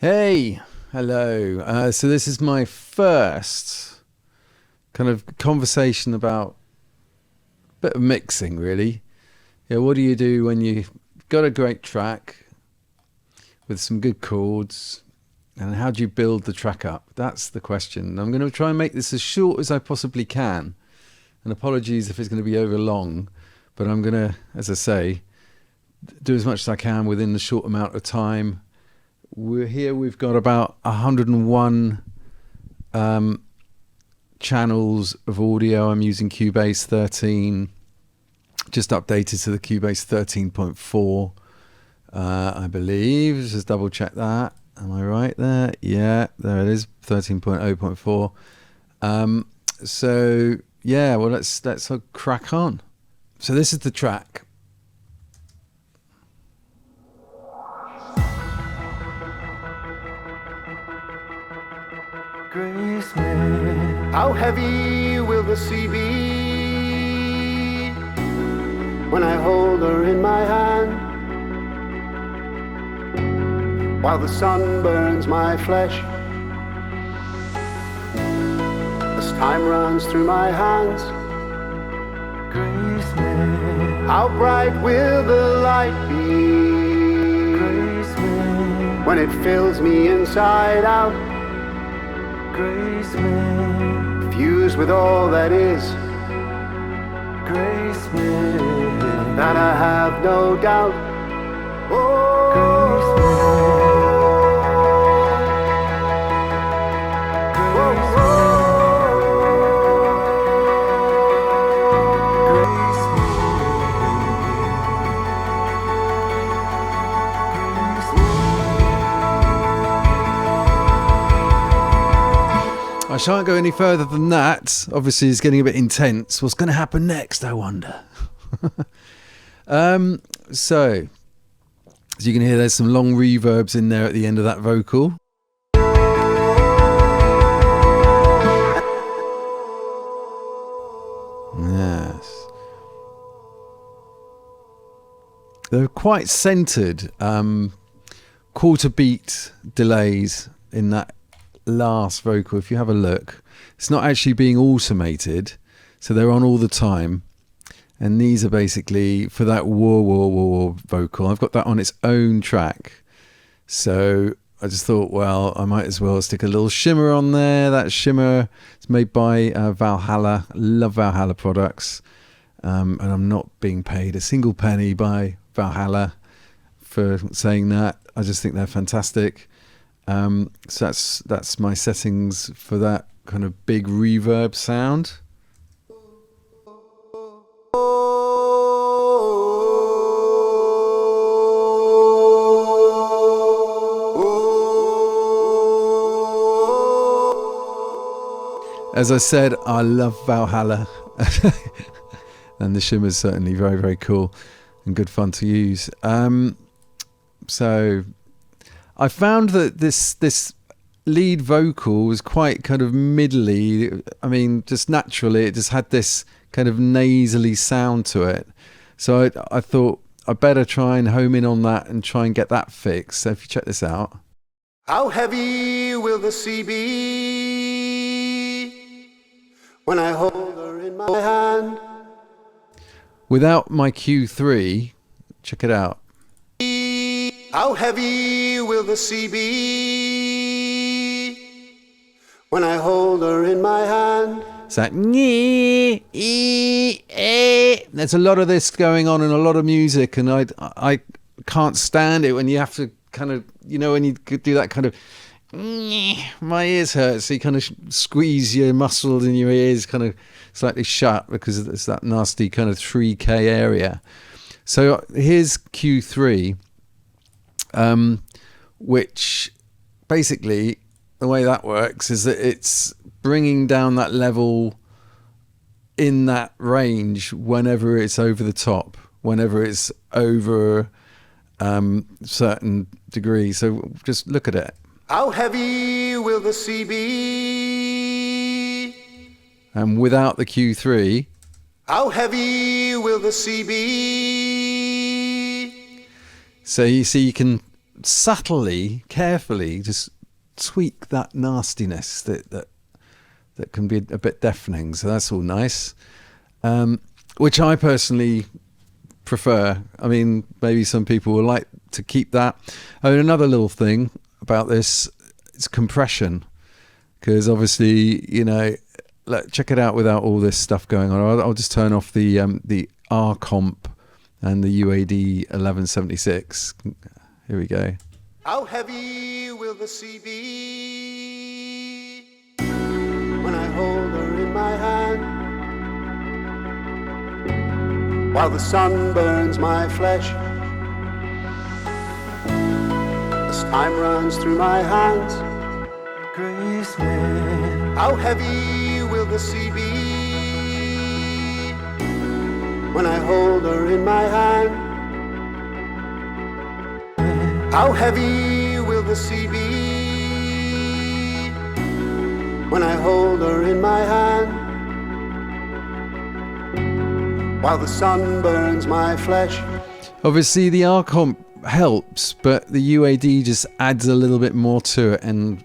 Hey, hello. So this is my first kind of conversation about a bit of mixing, really. Yeah, what do you do when you've got a great track with some good chords, and how do you build the track up? That's the question. I'm going to try and make this as short as I possibly can. And apologies if it's going to be over long, but I'm going to, as I say, do as much as I can within the short amount of time. We've got about 101 channels of audio. I'm using Cubase 13, just updated to the Cubase 13.4, I believe. Just double check that. Am I right there? Yeah, there it is, 13.0.4. So yeah, well, let's crack on. So this is the track. Grace me. How heavy will the sea be when I hold her in my hand, while the sun burns my flesh as time runs through my hands? Grace me. How bright will the light be? Grace me. When it fills me inside out? Grace me, fused with all that is. Grace me, that I have no doubt. Oh, grace me. Grace me. Grace me. I shan't go any further than that. Obviously, it's getting a bit intense. What's going to happen next, I wonder? So, as you can hear, there's some long reverbs in there at the end of that vocal. Yes. They're quite centered, quarter beat delays in that last vocal. If you have a look, it's not actually being automated, so they're on all the time, and these are basically for that whoa whoa whoa whoa vocal. I've got that on its own track, so I just thought, well, I might as well stick a little shimmer on there. That shimmer is made by Valhalla. Love Valhalla products, and I'm not being paid a single penny by Valhalla for saying that. I just think they're fantastic. So that's my settings for that kind of big reverb sound. As I said, I love Valhalla. And the shimmer's certainly very, very cool and good fun to use. So I found that this lead vocal was quite kind of middly. I mean, just naturally, it just had this kind of nasally sound to it. So I thought I'd better try and home in on that and try and get that fixed. So if you check this out. How heavy will the sea be when I hold her in my hand? Without my Q3, check it out. How heavy will the sea be when I hold her in my hand? It's like, there's a lot of this going on in a lot of music, and I can't stand it when you have to kind of, when you do that kind of, my ears hurt, so you kind of squeeze your muscles in your ears kind of slightly shut because it's that nasty kind of 3K area. So here's Q3. Which basically the way that works is that it's bringing down that level in that range whenever it's over the top, whenever it's over certain degree. So just look at it. How heavy will the sea be? And without the Q3. How heavy will the sea be? So you see, you can subtly, carefully, just tweak that nastiness that can be a bit deafening. So that's all nice, which I personally prefer. I mean, maybe some people will like to keep that. I mean, another little thing about this is compression, because obviously, check it out without all this stuff going on. I'll just turn off the R comp and the UAD 1176. Here we go. How heavy will the sea be when I hold her in my hand, while the sun burns my flesh as time runs through my hands? Graceland. How heavy will the sea be when I hold her in my hand? How heavy will the sea be when I hold her in my hand, while the sun burns my flesh? Obviously, the R comp helps, but the UAD just adds a little bit more to it, and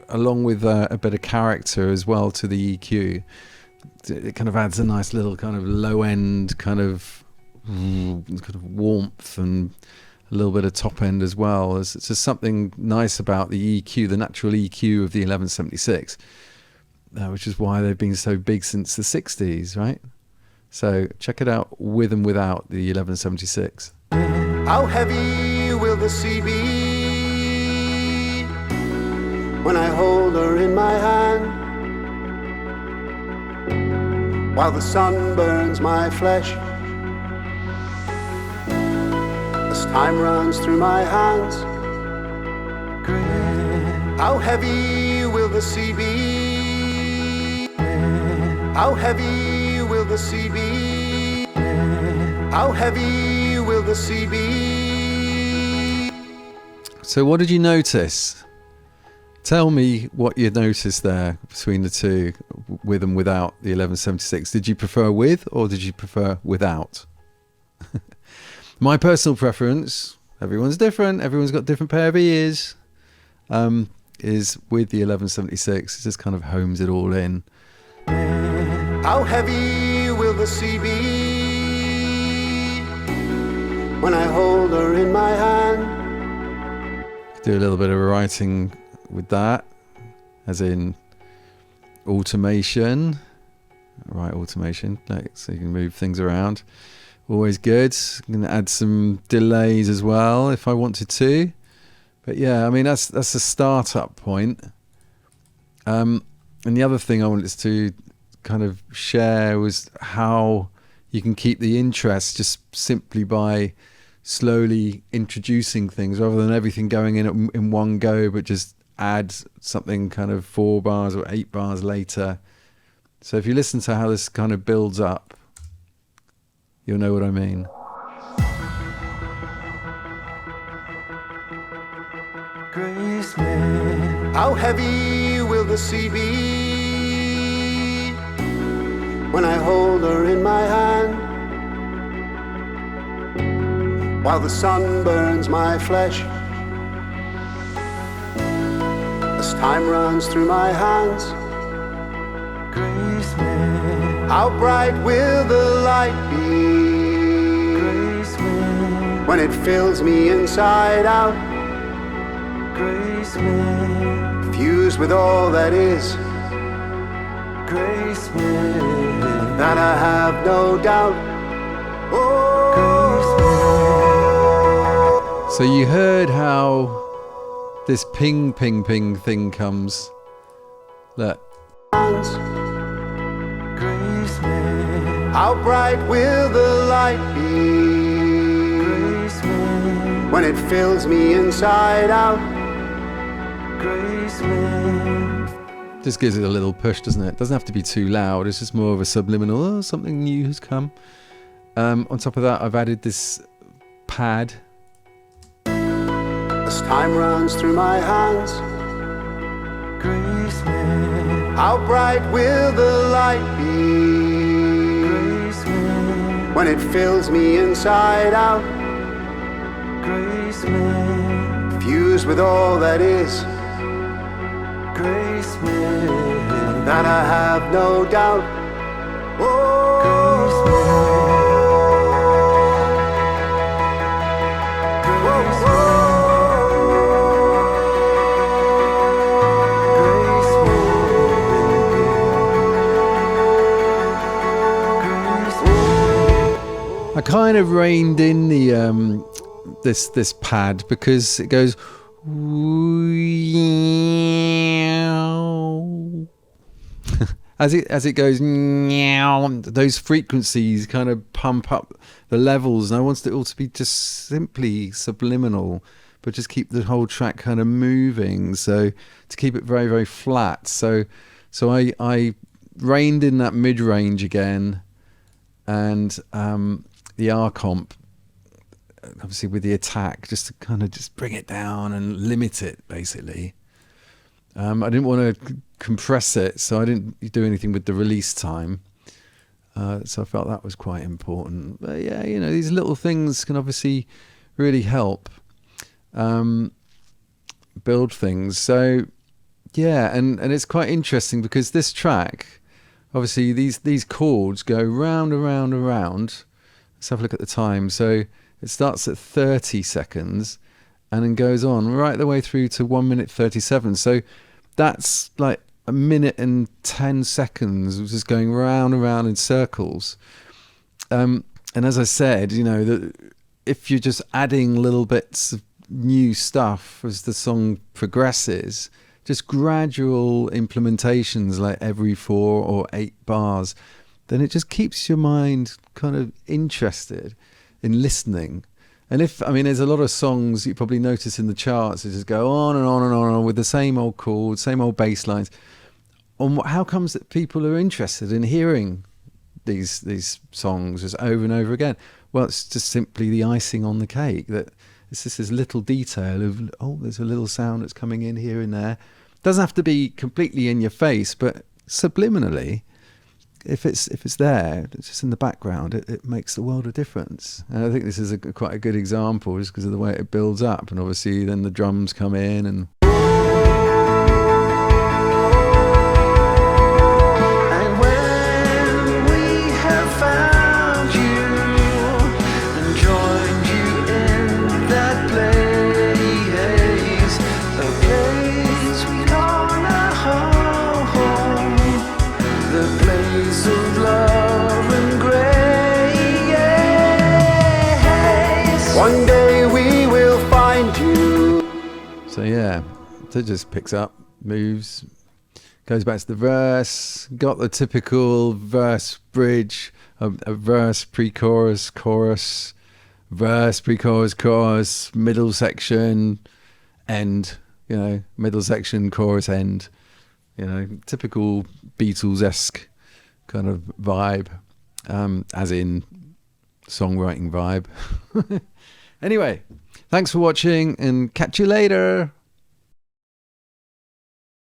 along with a bit of character as well to the EQ, it kind of adds a nice little kind of low end kind of warmth and a little bit of top end as well. It's just something nice about the EQ, the natural EQ of the 1176, which is why they've been so big since the 60s, right? So check it out with and without the 1176. How heavy will the sea be when I hold her in my hand, while the sun burns my flesh as time runs through my hands? How heavy will the sea be? How heavy will the sea be? How heavy will the sea be? So what did you notice? Tell me what you noticed there between the two, with and without the 1176. Did you prefer with or did you prefer without? My personal preference, everyone's different, everyone's got a different pair of ears, is with the 1176. It just kind of homes it all in. How heavy will the sea be when I hold her in my hand? Do a little bit of writing with that, as in automation. Right, automation, so you can move things around. Always good. I'm going to add some delays as well if I wanted to. But yeah, I mean, that's a startup point. And the other thing I wanted to kind of share was how you can keep the interest just simply by slowly introducing things rather than everything going in one go, but just add something kind of 4 bars or 8 bars later. So if you listen to how this kind of builds up, you'll know what I mean. Graceland. How heavy will the sea be when I hold her in my hand, while the sun burns my flesh as time runs through my hands? Graceland. How bright will the light be? Graceland. When it fills me inside out? Graceland. Fused with all that is? Graceland. That I have no doubt. Oh, Graceland. So you heard how this ping, ping, ping thing comes. Look. Graceland. How bright will the light be? Graceland. When it fills me inside out? Graceland. Just gives it a little push, doesn't it? Doesn't have to be too loud. It's just more of a subliminal, oh, something new has come. On top of that, I've added this pad. As time runs through my hands, Graceland. How bright will the light be? Graceland. When it fills me inside out? Graceland. fuse with all that is. Grace me, That I have no doubt. grace me, grace me, grace me, grace me. I kind of reined in the this pad because it goes as it goes, those frequencies kind of pump up the levels, and I wanted it all to be just simply subliminal, but just keep the whole track kind of moving, so to keep it very, very flat. So I reined in that mid-range again, and the R comp, obviously with the attack, just to kind of just bring it down and limit it, basically. I didn't want to compress it, so I didn't do anything with the release time. So I felt that was quite important. But yeah, these little things can obviously really help build things. So yeah, and it's quite interesting because this track, obviously these chords go round and round and round. Let's have a look at the time. So it starts at 30 seconds and then goes on right the way through to 1 minute 37. So that's like a minute and 10 seconds just going round and round in circles. And as I said, that if you're just adding little bits of new stuff as the song progresses, just gradual implementations like every 4 or 8 bars, then it just keeps your mind kind of interested in listening. And there's a lot of songs you probably notice in the charts that just go on and on and on and on with the same old chords, same old bass lines. How comes that people are interested in hearing these songs just over and over again? Well, it's just simply the icing on the cake, that it's just this little detail of, there's a little sound that's coming in here and there. Doesn't have to be completely in your face, but subliminally, if it's there, it's just in the background, it makes the world of difference. And I think this is quite a good example, just because of the way it builds up, and obviously then the drums come in and And when we have found you and joined you in that place, the place we call our home, the place of love and grace. One day we will find you. so yeah, so it just picks up, moves, goes back to the verse, got the typical verse bridge, a verse pre-chorus, chorus, verse pre-chorus, chorus, middle section, end, middle section, chorus, end, typical Beatles-esque kind of vibe, as in songwriting vibe. Anyway, thanks for watching and catch you later.